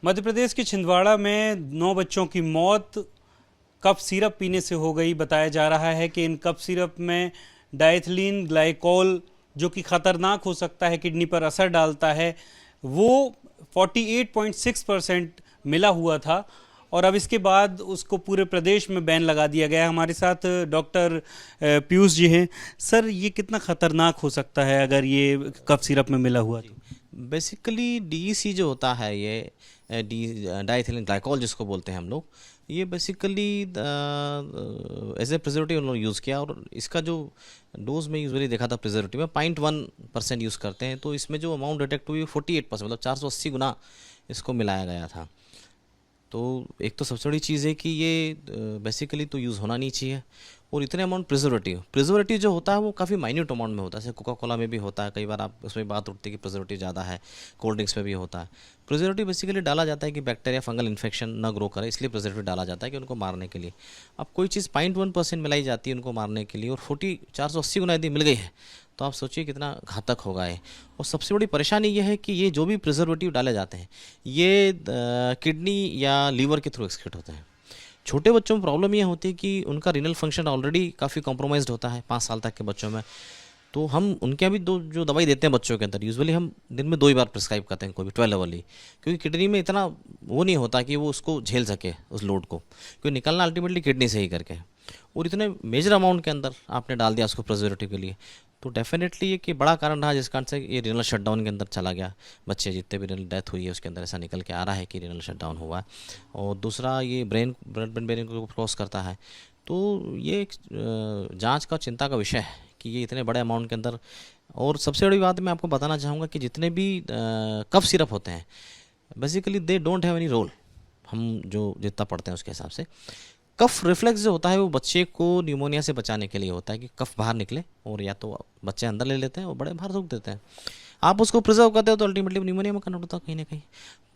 मध्य प्रदेश के छिंदवाड़ा में 9 बच्चों की मौत कफ सिरप पीने से हो गई। बताया जा रहा है कि इन कफ सिरप में डाइथिलीन ग्लाइकोल, जो कि खतरनाक हो सकता है, किडनी पर असर डालता है, वो 48.6% मिला हुआ था और अब इसके बाद उसको पूरे प्रदेश में बैन लगा दिया गया है। हमारे साथ डॉक्टर पीयूष जी हैं। सर, ये कितना खतरनाक हो सकता है अगर ये कफ सिरप में मिला हुआ तो? बेसिकली डीईसी जो होता है, ये डी डाइथिलीन ग्लाइकोल जिसको बोलते हैं हम लोग, ये बेसिकली एज ए प्रिजर्वेटिव उन्होंने यूज़ किया। और इसका जो डोज में यूजुअली देखा था प्रिजर्वेटिव में 0.1% यूज़ करते हैं, तो इसमें जो अमाउंट डिटेक्ट हुई 48%, मतलब 480 गुना इसको मिलाया गया था। तो एक तो सबसे बड़ी चीज़ है कि ये बेसिकली तो यूज़ होना नहीं चाहिए। और इतने अमाउंट प्रिजर्वेटिव जो होता है वो काफ़ी माइन्यूट अमाउंट में होता है। जैसे कोका कोला में भी होता है, कई बार आप उसमें बात उठती है कि प्रिजर्वेटिव ज़्यादा है, कोल्ड ड्रिंक्स में भी होता है। प्रिजर्वेटिव बेसिकली डाला जाता है कि बैक्टीरिया फंगल इन्फेक्शन ना ग्रो करे, इसलिए प्रिजर्वेटिव डाला जाता है कि उनको मारने के लिए। अब कोई चीज़ 0.1% मिलाई जाती है उनको मारने के लिए, और 480 गुना यदि मिल गई है तो आप सोचिए कितना घातक होगा ये। और सबसे बड़ी परेशानी ये है कि ये जो भी प्रिजर्वेटिव डाले जाते हैं ये किडनी या लीवर के थ्रू एक्सक्रीट होते हैं। छोटे बच्चों में प्रॉब्लम ये होती है कि उनका रीनल फंक्शन ऑलरेडी काफ़ी कॉम्प्रोमाइज़्ड होता है 5 साल तक के बच्चों में। तो हम उनके अभी जो दवाई देते हैं बच्चों के अंदर, यूजुअली हम दिन में 2 ही बार प्रिस्क्राइब करते हैं, कोई भी 12 वाली, क्योंकि किडनी में इतना वो नहीं होता कि वो उसको झेल सके उस लोड को, क्योंकि निकलना अल्टीमेटली किडनी से ही करके। और इतने मेजर अमाउंट के अंदर आपने डाल दिया उसको प्रिजर्वेटिव के लिए, तो डेफिनेटली ये कि बड़ा कारण रहा जिस कारण से ये रीनल शटडाउन के अंदर चला गया। बच्चे जितने भी रीनल डेथ हुई है उसके अंदर ऐसा निकल के आ रहा है कि रीनल शटडाउन हुआ है। और दूसरा, ये ब्लड बैरियर को क्रॉस करता है। तो ये एक जांच का चिंता का विषय है कि ये इतने बड़े अमाउंट के अंदर। और सबसे बड़ी बात मैं आपको बताना चाहूँगा कि जितने भी कफ सिरप होते हैं basically they don't have any role. हम जो जितना पढ़ते हैं उसके हिसाब से कफ रिफ्लेक्स जो होता है वो बच्चे को न्यूमोनिया से बचाने के लिए होता है कि कफ बाहर निकले, और या तो बच्चे अंदर ले लेते हैं और बड़े बाहर रोक देते हैं। आप उसको प्रिजर्व करते हो तो अल्टीमेटली न्यूमोनिया में कन्वर्ट होता है कहीं ना कहीं।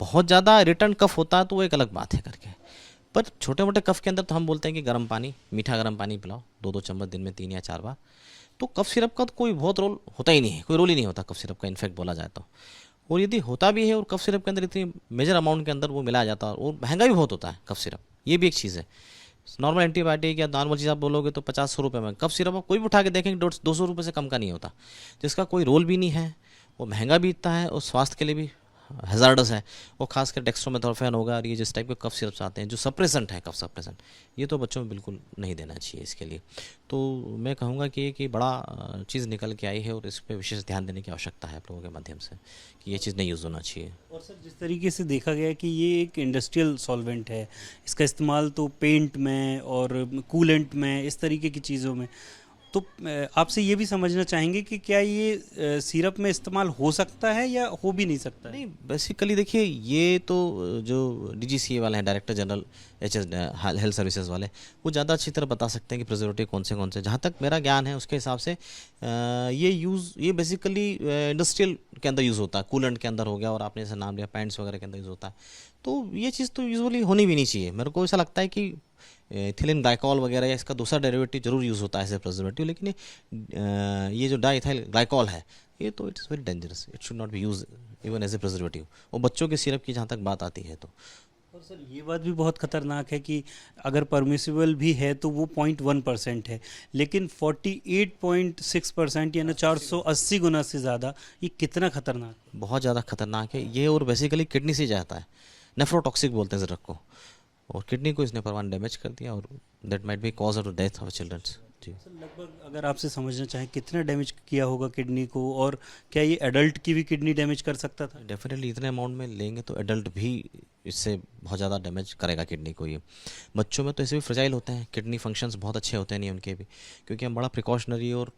बहुत ज़्यादा रिटर्न कफ होता है तो वो एक अलग बात है करके। पर छोटे मोटे कफ के अंदर तो हम बोलते हैं कि गर्म पानी, मीठा गर्म पानी पिलाओ 2-2 चम्मच दिन में 3 या 4 बार। तो कफ सिरप का तो कोई बहुत रोल होता ही नहीं है, कोई रोल ही नहीं होता कफ सिरप का, इनफैक्ट बोला जाए तो। और यदि होता भी है और कफ सिरप के अंदर इतनी मेजर अमाउंट के अंदर वो मिलाया जाता है, और महंगा भी बहुत होता है कफ सिरप, ये भी एक चीज़ है। नॉर्मल एंटीबायोटिक या नॉर्मल चीज़ आप बोलोगे तो 50-100 रुपये में, कफ सिरप आप कोई भी उठा के देखेंगे 200 रुपये से कम का नहीं होता, जिसका कोई रोल भी नहीं है, वो महंगा भी इतना है और स्वास्थ्य के लिए भी हैज़ार्डस है। वो खासकर डेक्स्ट्रोमेथोर्फेन होगा और ये जिस टाइप के कफ सिरप्स आते हैं जो सप्रेसेंट है, कफ सप्रेसेंट, ये तो बच्चों में बिल्कुल नहीं देना चाहिए इसके लिए। तो मैं कहूँगा कि एक बड़ा चीज़ निकल के आई है और इस पर विशेष ध्यान देने की आवश्यकता है आप लोगों के माध्यम से कि ये चीज़ नहीं यूज़ होना चाहिए। और सर, जिस तरीके से देखा गया है कि ये एक इंडस्ट्रियल सॉल्वेंट है, इसका इस्तेमाल तो पेंट में और कूलेंट में, इस तरीके की चीज़ों में, तो आपसे ये भी समझना चाहेंगे कि क्या ये सिरप में इस्तेमाल हो सकता है या हो भी नहीं सकता है? नहीं, बेसिकली देखिए, ये तो जो डीजीसीए वाले हैं, director general HS health services वाले, वो ज़्यादा अच्छी तरह बता सकते हैं कि प्रिजर्वेटिव कौन से। जहाँ तक मेरा ज्ञान है उसके हिसाब से ये बेसिकली इंडस्ट्रियल के अंदर यूज़ होता है, कूलेंट के अंदर हो गया, और आपने जैसे नाम लिया पैंट्स वगैरह के अंदर यूज़ होता है। तो ये चीज़ तो यूजुअली होनी भी नहीं चाहिए। मेरे को ऐसा लगता है कि इथिलीन ग्लाइकोल वगैरह या इसका दूसरा डेरिवेटिव जरूर यूज़ होता है एज ए प्रिजर्वेटिव, लेकिन ये जो डाइथिल ग्लाइकोल है ये तो it's very dangerous, it should not be use even as a preservative. और बच्चों के सिरप की जहाँ तक बात आती है तो। और सर, ये बात भी बहुत खतरनाक है कि अगर परमिसिबल भी है तो वो 0.1% है, लेकिन 48.6% यानी 480 गुना से ज़्यादा, ये कितना खतरनाक? बहुत ज़्यादा खतरनाक है ये, और बेसिकली किडनी से जाता है, नेफ्रोटॉक्सिक बोलते हैं ड्रग को, और किडनी को इसने परवान डैमेज कर दिया, और that might be cause of death of childrens. जी सर, लगभग अगर आपसे समझना चाहें कितना डैमेज किया होगा किडनी को, और क्या ये एडल्ट की भी किडनी डैमेज कर सकता था? डेफिनेटली इतने अमाउंट में लेंगे तो एडल्ट भी इससे बहुत ज़्यादा डैमेज करेगा किडनी को। ये बच्चों में तो ऐसे भी फ्रेजाइल होते हैं, किडनी फंक्शंस बहुत अच्छे होते हैं नहीं उनके भी, क्योंकि हम बड़ा प्रिकॉशनरी और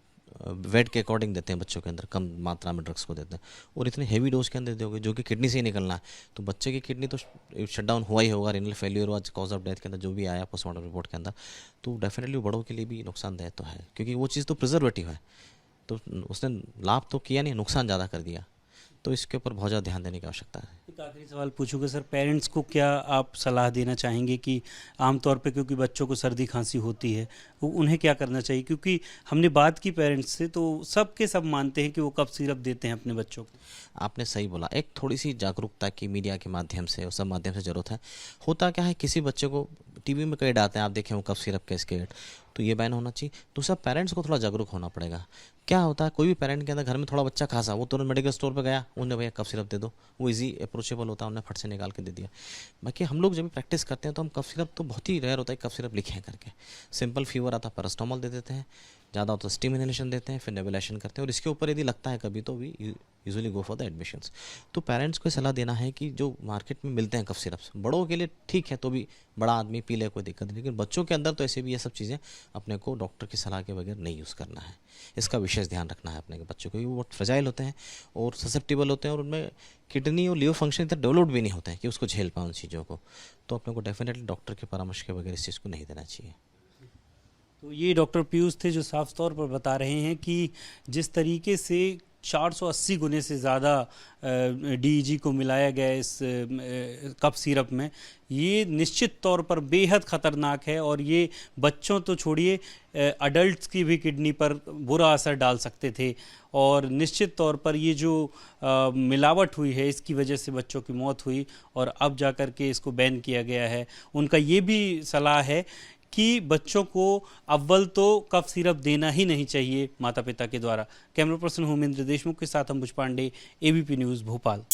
वेट के अकॉर्डिंग देते हैं बच्चों के अंदर, कम मात्रा में ड्रग्स को देते हैं, और इतने हेवी डोज के अंदर दोगे जो कि किडनी से ही निकलना है, तो बच्चे की किडनी तो शट डाउन हुआ ही होगा, रीनल फेल्यूर हुआ, कॉज ऑफ डेथ के अंदर जो भी आया पोस्टमार्टम रिपोर्ट के अंदर, तो डेफिनेटली बड़ों के लिए भी नुकसानदेह तो है, क्योंकि वो चीज़ तो प्रिजर्वेटिव है, तो उसने लाभ तो किया नहीं, नुकसान ज़्यादा कर दिया। तो इसके ऊपर बहुत ज़्यादा ध्यान देने की आवश्यकता है। एक आखिरी सवाल पूछूंगा सर, पेरेंट्स को क्या आप सलाह देना चाहेंगे कि आमतौर पे क्योंकि बच्चों को सर्दी खांसी होती है, वो उन्हें क्या करना चाहिए? क्योंकि हमने बात की पेरेंट्स से तो सब के सब मानते हैं कि वो कफ सिरप देते हैं अपने बच्चों को। आपने सही बोला, एक थोड़ी सी जागरूकता की मीडिया के माध्यम से और सब माध्यम से ज़रूरत है। होता क्या है, किसी बच्चे को टीवी में कई आते हैं, आप देखें वो कफ सिरप के इसके ऐड, तो ये बैन होना चाहिए। दूसरा, पेरेंट्स को थोड़ा जागरूक होना पड़ेगा। क्या होता है, कोई भी पेरेंट के अंदर घर में थोड़ा बच्चा खांसा, वो तुरंत मेडिकल स्टोर पर गया, उन्हें भैया कफ सिरप दे दो, वो इजी अप्रोचेबल होता है, उन्हें फट से निकाल के दे दिया। बाकी हम लोग जब भी प्रैक्टिस करते हैं तो हम कफ सिरप, तो बहुत ही रेयर होता है कफ सिरप लिखे हैं करके। सिंपल फीवर आता है पैरास्टामोल दे देते हैं, ज़्यादा होता है स्टीम इनहेलेशन देते हैं, फिर नेबुलाइजेशन करते हैं, और इसके ऊपर यदि लगता है कभी तो भी usually go for the admissions. तो पेरेंट्स को सलाह देना है कि जो मार्केट में मिलते हैं कफ सिरप्स, बड़ों के लिए ठीक है, तो भी बड़ा आदमी पी ले, कोई दिक्कत नहीं, लेकिन बच्चों के अंदर तो ऐसे भी ये सब चीज़ें अपने को डॉक्टर की सलाह के बगैर नहीं यूज़ करना है। इसका विशेष ध्यान रखना है अपने के बच्चों को, वो बहुत फ्रेजाइल होते हैं और ससेप्टिबल होते हैं, और उनमें किडनी और लिवर फंक्शन इतना डेवलप्ड भी नहीं होते हैं कि उसको झेल पाए उन चीज़ों को। तो अपने को डेफिनेटली डॉक्टर के परामर्श के बगैर इस चीज़ को नहीं देना चाहिए। तो ये डॉक्टर पीयूष थे जो साफ तौर पर बता रहे हैं कि जिस तरीके से 480 गुने से ज़्यादा डीईजी को मिलाया गया इस कफ सिरप में, ये निश्चित तौर पर बेहद ख़तरनाक है और ये बच्चों तो छोड़िए अडल्ट्स की भी किडनी पर बुरा असर डाल सकते थे। और निश्चित तौर पर ये जो मिलावट हुई है इसकी वजह से बच्चों की मौत हुई और अब जा कर के इसको बैन किया गया है। उनका ये भी सलाह है कि बच्चों को अव्वल तो कफ सिरप देना ही नहीं चाहिए माता पिता के द्वारा। कैमरा पर्सन होमेंद्र देशमुख के साथ अंबुज पांडे, एबीपी न्यूज़ भोपाल।